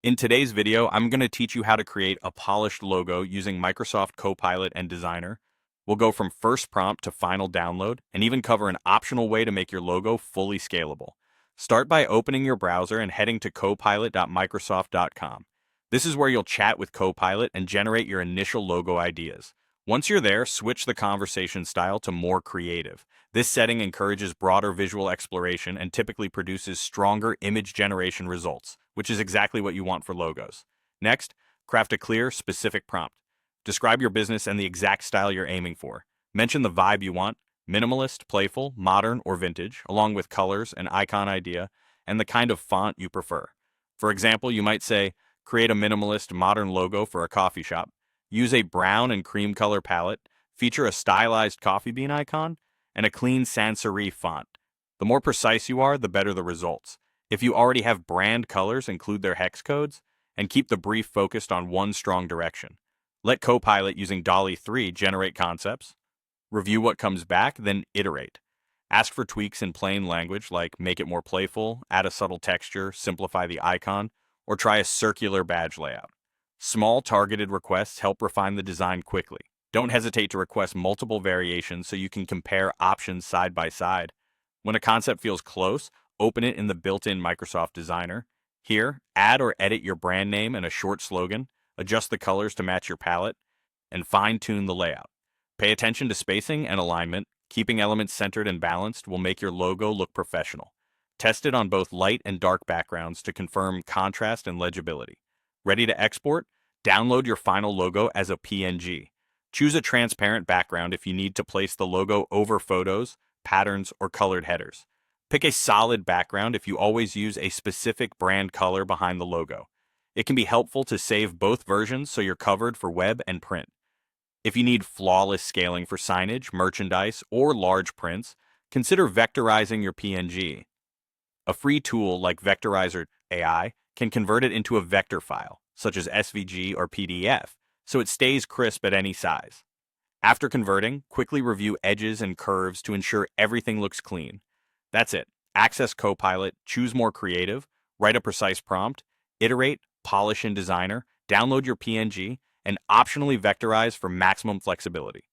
In today's video, I'm going to teach you how to create a polished logo using Microsoft Copilot and Designer. We'll go from first prompt to final download and even cover an optional way to make your logo fully scalable. Start by opening your browser and heading to copilot.microsoft.com. This is where you'll chat with Copilot and generate your initial logo ideas. Once you're there, switch the conversation style to more creative. This setting encourages broader visual exploration and typically produces stronger image generation results, which is exactly what you want for logos. Next, craft a clear, specific prompt. Describe your business and the exact style you're aiming for. Mention the vibe you want: minimalist, playful, modern, or vintage, along with colors, an icon idea, and the kind of font you prefer. For example, you might say, create a minimalist, modern logo for a coffee shop. Use a brown and cream color palette, feature a stylized coffee bean icon, and a clean sans serif font. The more precise you are, the better the results. If you already have brand colors, include their hex codes, and keep the brief focused on one strong direction. Let Copilot using DALL-E 3 generate concepts. Review what comes back, then iterate. Ask for tweaks in plain language like make it more playful, add a subtle texture, simplify the icon, or try a circular badge layout. Small targeted requests help refine the design quickly. Don't hesitate to request multiple variations so you can compare options side by side. When a concept feels close, open it in the built-in Microsoft Designer. Here, add or edit your brand name and a short slogan, adjust the colors to match your palette, and fine-tune the layout. Pay attention to spacing and alignment. Keeping elements centered and balanced will make your logo look professional. Test it on both light and dark backgrounds to confirm contrast and legibility. Ready to export? Download your final logo as a PNG. Choose a transparent background if you need to place the logo over photos, patterns, or colored headers. Pick a solid background if you always use a specific brand color behind the logo. It can be helpful to save both versions so you're covered for web and print. If you need flawless scaling for signage, merchandise, or large prints, consider vectorizing your PNG. A free tool like Vectorizer AI can convert it into a vector file, such as SVG or PDF, so it stays crisp at any size. After converting, quickly review edges and curves to ensure everything looks clean. That's it. Access Copilot, choose more creative, write a precise prompt, iterate, polish in Designer, download your PNG, and optionally vectorize for maximum flexibility.